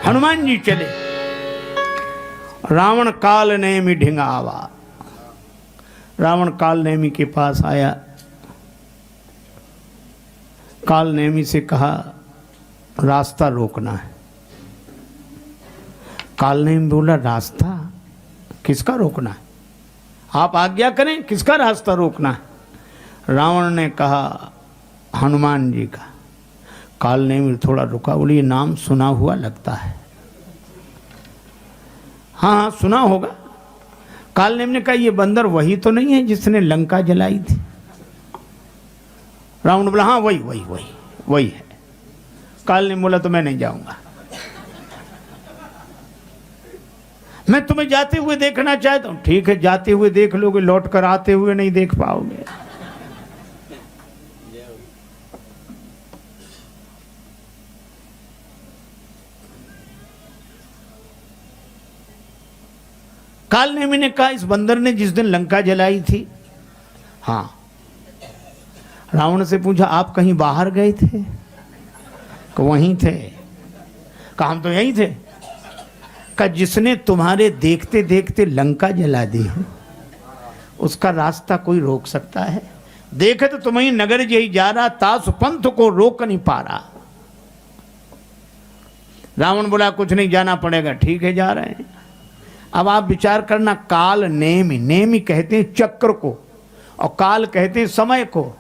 हनुमान जी चले। रावण काल नेमि ढिंगावा, रावण काल नेमि के पास आया। काल नेमि से कहा रास्ता रोकना है। काल नेमि बोला रास्ता किसका रोकना है, आप आज्ञा करें, किसका रास्ता रोकना है। रावण ने कहा हनुमान जी का। काल नेमि थोड़ा रुका, बोली ये नाम सुना हुआ लगता है। हाँ सुना होगा। काल नेमि ने कहा ये बंदर वही तो नहीं है जिसने लंका जलाई थी। रावण बोला हाँ वही वही वही वही है। काल नेमि बोला तो मैं नहीं जाऊंगा, मैं तुम्हें जाते हुए देखना चाहता हूं। ठीक है जाते हुए देख लोगे, लौट कर आते हुए नहीं देख पाओगे। काल नेमि ने कहा इस बंदर ने जिस दिन लंका जलाई थी। हाँ। रावण से पूछा आप कहीं बाहर गए थे, कि वहीं थे। कहा हम तो यहीं थे। का जिसने तुम्हारे देखते देखते लंका जला दी है उसका रास्ता कोई रोक सकता है। देखे तो तुम्हें नगर यही जा रहा, तास पंथ को रोक नहीं पा रहा। रावण बोला कुछ नहीं जाना पड़ेगा। ठीक है जा रहे हैं। अब आप विचार करना, काल नेमि, नेमि कहते हैं चक्र को और काल कहते हैं समय को।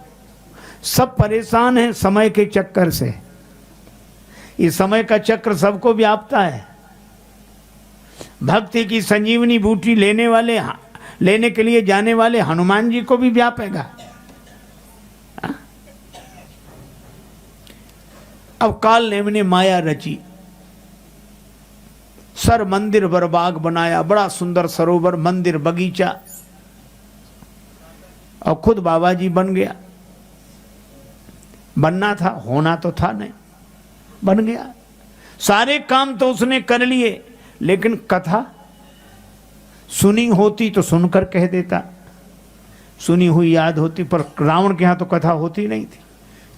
सब परेशान हैं समय के चक्कर से। इस समय का चक्र सबको व्यापता है। भक्ति की संजीवनी बूटी लेने के लिए जाने वाले हनुमान जी को भी व्यापेगा। अब काल नेमि ने माया रची, सर मंदिर वर बाग बनाया, बड़ा सुंदर सरोवर, मंदिर, बगीचा, और खुद बाबा जी बन गया। बनना था, होना तो था नहीं, बन गया। सारे काम तो उसने कर लिए, लेकिन कथा सुनी होती तो सुनकर कह देता, सुनी हुई याद होती। पर रावण के यहाँ तो कथा होती नहीं थी।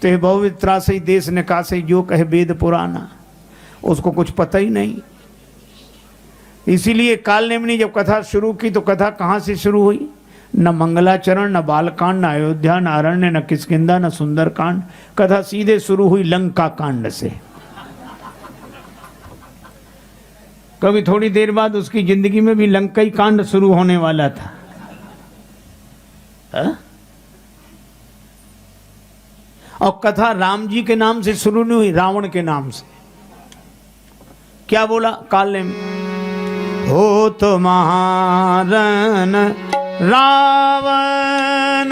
तो ये बहुवित्रा से देश निकासे जो कहे वेद पुराना, उसको कुछ पता ही नहीं। इसीलिए काल नेमि ने जब कथा शुरू की तो कथा कहाँ से शुरू हुई, न मंगलाचरण, न बालकांड, न अयोध्या, न अरण्य, न किष्किंधा, न सुंदरकांड। कथा सीधे शुरू हुई लंका कांड से। कभी थोड़ी देर बाद उसकी जिंदगी में भी लंकाई कांड शुरू होने वाला था। और कथा राम जी के नाम से शुरू नहीं हुई, रावण के नाम से। क्या बोला काल नेमि, हो तो महारन रावण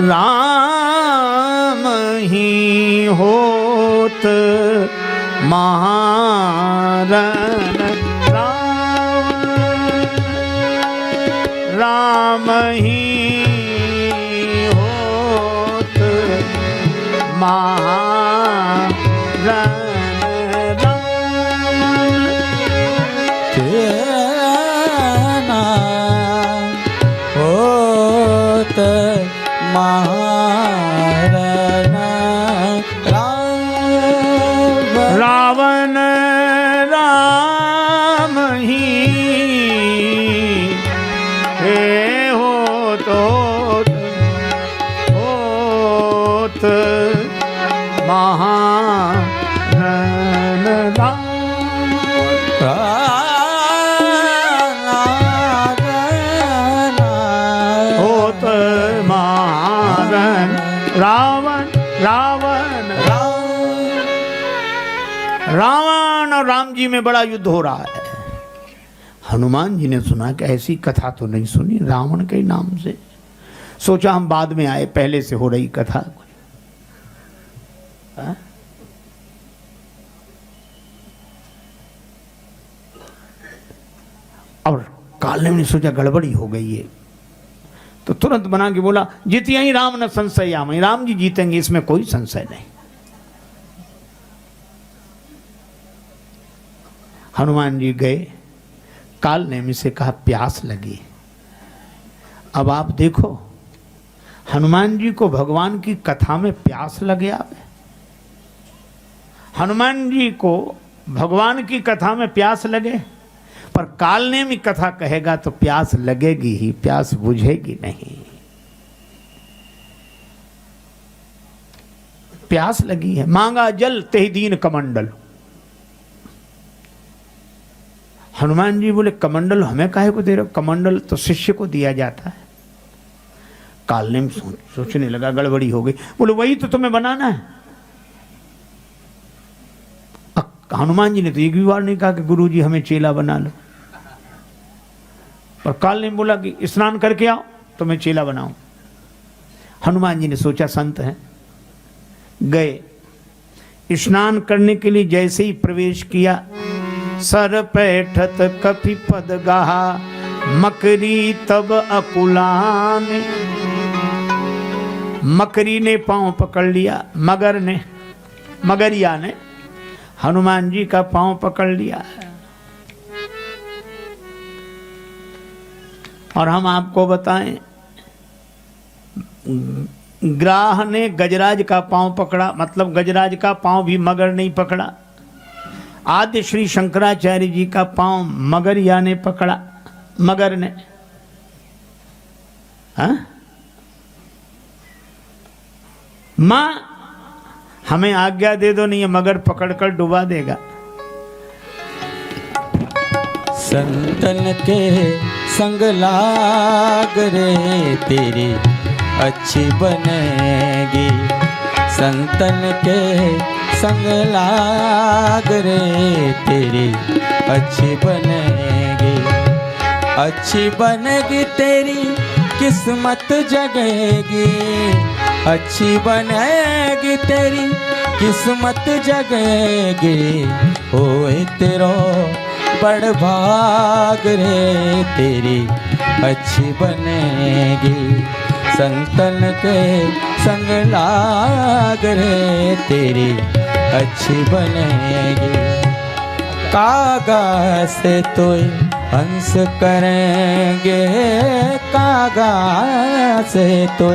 राम ही होत, महारन राम ही होत, महारन होत, महारन रावण राम ही हे होत महारन होत महारन रावण रावण रावण और राम जी में बड़ा युद्ध हो रहा है। हनुमान जी ने सुना कि ऐसी कथा तो नहीं सुनी रावण के नाम से। सोचा हम बाद में आए, पहले से हो रही कथा। और काल नेमि ने सोचा गड़बड़ी हो गई है, तो तुरंत बना के बोला जीतिया ही राम न संशय आमहि, राम जी जीतेंगे इसमें कोई संशय नहीं। हनुमान जी गए, काल नेमि से कहा प्यास लगी। अब आप देखो हनुमान जी को भगवान की कथा में प्यास लगे आवे। हनुमान जी को भगवान की कथा में प्यास लगे, पर कालनेमी कथा कहेगा तो प्यास लगेगी ही, प्यास बुझेगी नहीं। प्यास लगी है, मांगा जल तेहि दीन कमंडल। हनुमान जी बोले कमंडल हमें काहे को दे रहे हो? कमंडल तो शिष्य को दिया जाता है। कालनेमी सोचने लगा गड़बड़ी हो गई। बोले वही तो तुम्हें बनाना है। हनुमान जी ने तो एक भी बार नहीं कहा कि गुरु जी हमें चेला बना लो, पर कालनेमी बोला कि स्नान करके आओ तो मैं चेला बनाऊं। हनुमान जी ने सोचा संत हैं, गए। स्नान करने के लिए जैसे ही प्रवेश किया, सर पैठत कपि पद गाहा, मकरी तब अकुलान। मकरी ने पांव पकड़ लिया, मगर ने, मगरिया ने हनुमान जी का पांव पकड़ लिया। और हम आपको बताएं, ग्राह ने गजराज का पांव पकड़ा, मतलब गजराज का पांव भी मगर नहीं पकड़ा। आद्य श्री शंकराचार्य जी का पांव मगरिया ने पकड़ा, मगर ने। हाँ? मां हमें आज्ञा दे दो, नहीं है मगर पकड़कर डुबा देगा। संतन के संग लाग रे तेरी अच्छी बनेगी। संतन के संग लाग रे तेरी अच्छी बनेगी। अच्छी बनेगी तेरी किस्मत जगेगी। अच्छी बनेगी तेरी किस्मत जगेगी। होए तेरो बड़ भाग रे तेरी अच्छी बनेगी। संतन के संग लाग रे तेरी अच्छी बनेगी। कागा से तो हंस करेंगे, कागा से तो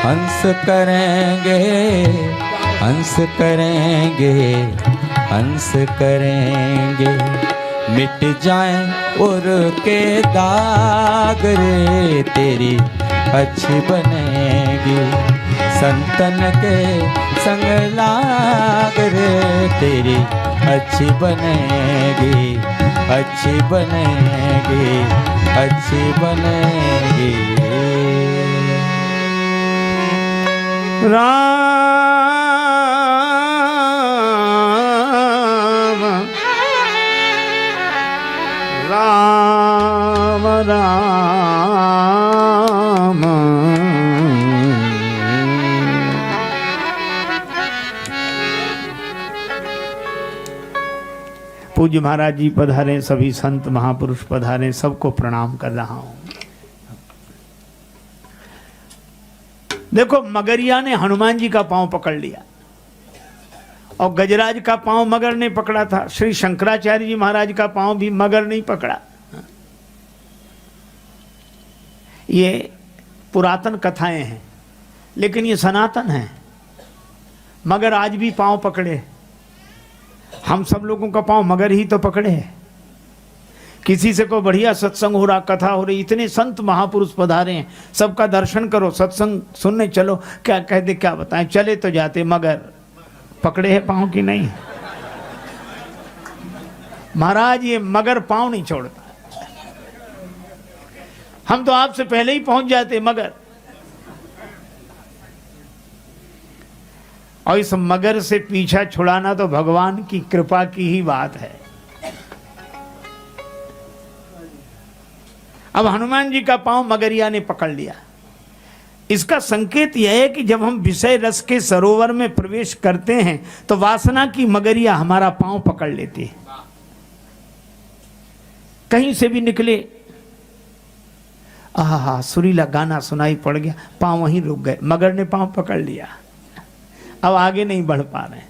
हंस करेंगे, हंस करेंगे, हंस करेंगे। मिट जाए उर के दाग रे तेरी अच्छी बनेगी। संतन के संग लाग रे तेरी अच्छी बनेगी। अच्छी बनेगी, अच्छी बनेगी। राम राम राम। पूज्य महाराज जी पधारे, सभी संत महापुरुष पधारे, सबको प्रणाम कर रहा हूं। देखो, मगरिया ने हनुमान जी का पांव पकड़ लिया और गजराज का पांव मगर ने पकड़ा था। श्री शंकराचार्य जी महाराज का पांव भी मगर नहीं पकड़ा। ये पुरातन कथाएं हैं, लेकिन ये सनातन है। मगर आज भी पांव पकड़े। हम सब लोगों का पांव मगर ही तो पकड़े है। किसी से को बढ़िया सत्संग हो रहा, कथा हो रही, इतने संत महापुरुष पधारे हैं, सबका दर्शन करो, सत्संग सुनने चलो, क्या कह दे, क्या बताएं, चले तो जाते, मगर पकड़े हैं पांव की नहीं। महाराज ये मगर पांव नहीं छोड़ता। हम तो आपसे पहले ही पहुंच जाते मगर। और इस मगर से पीछा छुड़ाना तो भगवान की कृपा की ही बात है। अब हनुमान जी का पांव मगरिया ने पकड़ लिया। इसका संकेत यह है कि जब हम विषय रस के सरोवर में प्रवेश करते हैं तो वासना की मगरिया हमारा पांव पकड़ लेती है। कहीं से भी निकले, आहा सुरीला गाना सुनाई पड़ गया, पांव वहीं रुक गए, मगर ने पांव पकड़ लिया, अब आगे नहीं बढ़ पा रहे।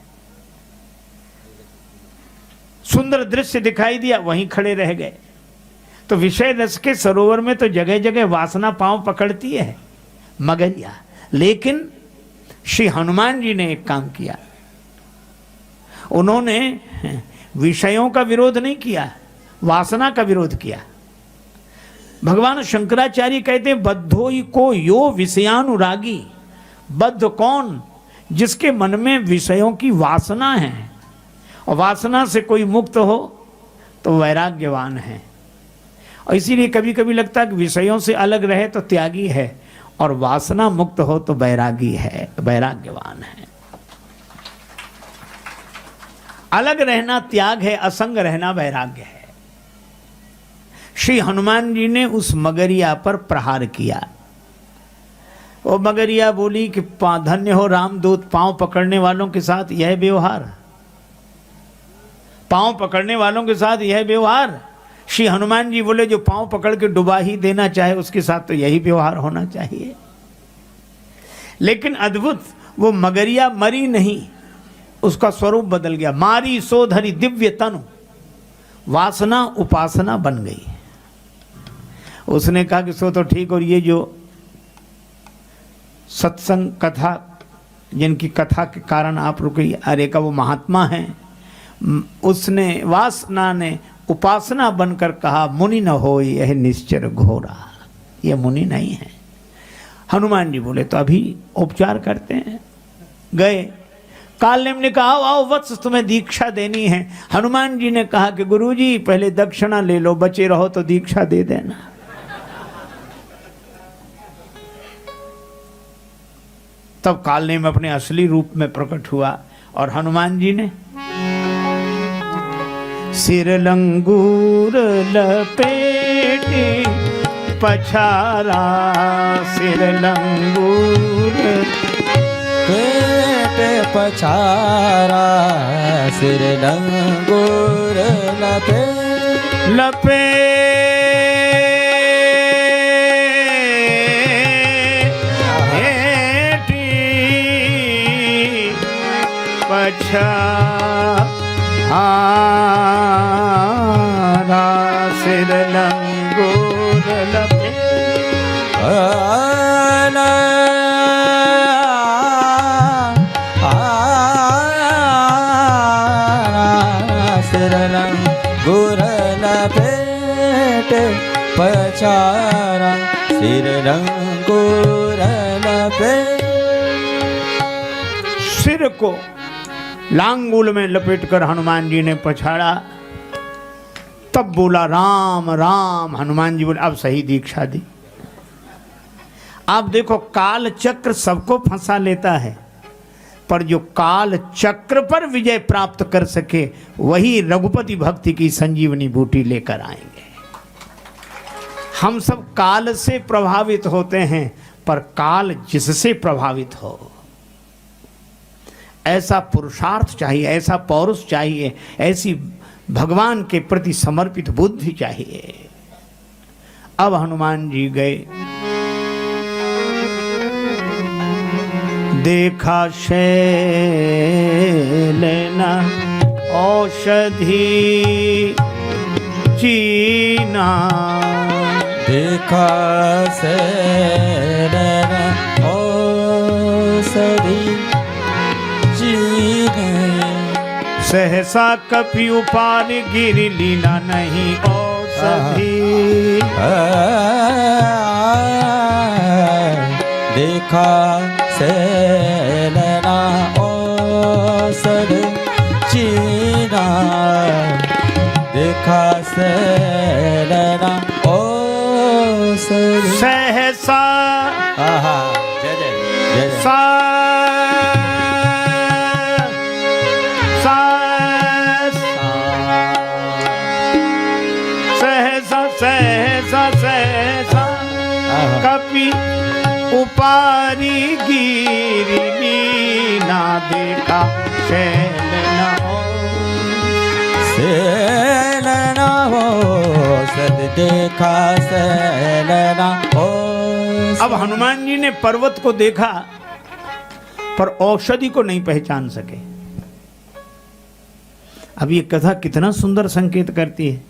सुंदर दृश्य दिखाई दिया, वहीं खड़े रह गए। तो विषय रस के सरोवर में तो जगह जगह वासना पांव पकड़ती है, मगरिया। लेकिन श्री हनुमान जी ने एक काम किया, उन्होंने विषयों का विरोध नहीं किया, वासना का विरोध किया। भगवान शंकराचार्य कहते हैं बद्धोई को यो विषयानुरागी। बद्ध कौन? जिसके मन में विषयों की वासना है, और वासना से कोई मुक्त हो तो वैराग्यवान है। और इसीलिए कभी कभी लगता है कि विषयों से अलग रहे तो त्यागी है, और वासना मुक्त हो तो बैरागी है, वैराग्यवान है। अलग रहना त्याग है, असंग रहना वैराग्य है। श्री हनुमान जी ने उस मगरिया पर प्रहार किया। वो मगरिया बोली कि धन्य हो रामदूत, पांव पकड़ने वालों के साथ यह व्यवहार, पांव पकड़ने वालों के साथ यह व्यवहार। श्री हनुमान जी बोले जो पांव पकड़ के डुबा ही देना चाहे उसके साथ तो यही व्यवहार होना चाहिए। लेकिन अद्भुत, वो मगरिया मरी नहीं, उसका स्वरूप बदल गया। मारी सो धरी दिव्य तनु, वासना उपासना बन गई। उसने कहा कि सो तो ठीक, और ये जो सत्संग कथा, जिनकी कथा के कारण आप रुकी, अरे का वो महात्मा है, उसने वासना ने उपासना बनकर कहा मुनि न हो यह निश्चर घोरा, ये मुनि नहीं है। हनुमान जी बोले तो अभी उपचार करते हैं। गए, कालनेम ने कहा आओ वत्स तुम्हें दीक्षा देनी है। हनुमान जी ने कहा कि गुरुजी पहले दक्षिणा ले लो, बचे रहो तो दीक्षा दे देना। तब कालनेम अपने असली रूप में प्रकट हुआ, और हनुमान जी ने सिर लंगूर लपेटे पछारा, सिर लंगूर पेटे पछारा, सिर लंगूर लपेटे पछारा, सिर लंगूर सिर लंगूर लपेटे पछारा, सिर लंगूर लपेटे। सिर को लांगूल में लपेटकर हनुमान जी ने पछाड़ा। तब बोला राम राम। हनुमान जी बोले अब सही दीक्षा दी। आप देखो काल चक्र सबको फंसा लेता है, पर जो काल चक्र पर विजय प्राप्त कर सके वही रघुपति भक्ति की संजीवनी बूटी लेकर आएंगे। हम सब काल से प्रभावित होते हैं, पर काल जिससे प्रभावित हो, ऐसा पुरुषार्थ चाहिए, ऐसा पौरुष चाहिए, ऐसी भगवान के प्रति समर्पित बुद्धि चाहिए। अब हनुमान जी गए, देखा शैलना औषधि चीना, देखा शैलना औषधि चीना, सहसा कपि उपान गिर लीला नहीं औषधि। देखा शैलना औषधि चीना, देखा शैलना औषधि। सहसा जय जय जय सा सहसा सहसा सहसा कपि उपारी गिरी ना देखा शैलना शैलना औषध, देखा शैलना औषध। अब हनुमान जी ने पर्वत को देखा पर औषधि को नहीं पहचान सके। अब ये कथा कितना सुंदर संकेत करती है।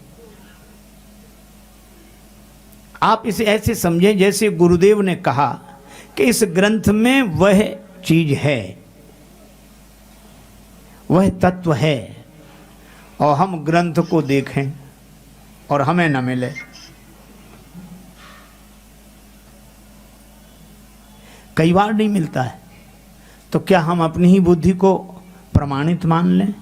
आप इसे ऐसे समझें जैसे गुरुदेव ने कहा कि इस ग्रंथ में वह चीज है, वह तत्व है, और हम ग्रंथ को देखें और हमें न मिले। कई बार नहीं मिलता है, तो क्या हम अपनी ही बुद्धि को प्रमाणित मान लें?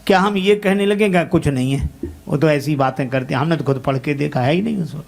क्या हम ये कहने लगेंगे कुछ नहीं है, वो तो ऐसी बातें करते हैं, हमने तो खुद पढ़ के देखा है ही नहीं उसको।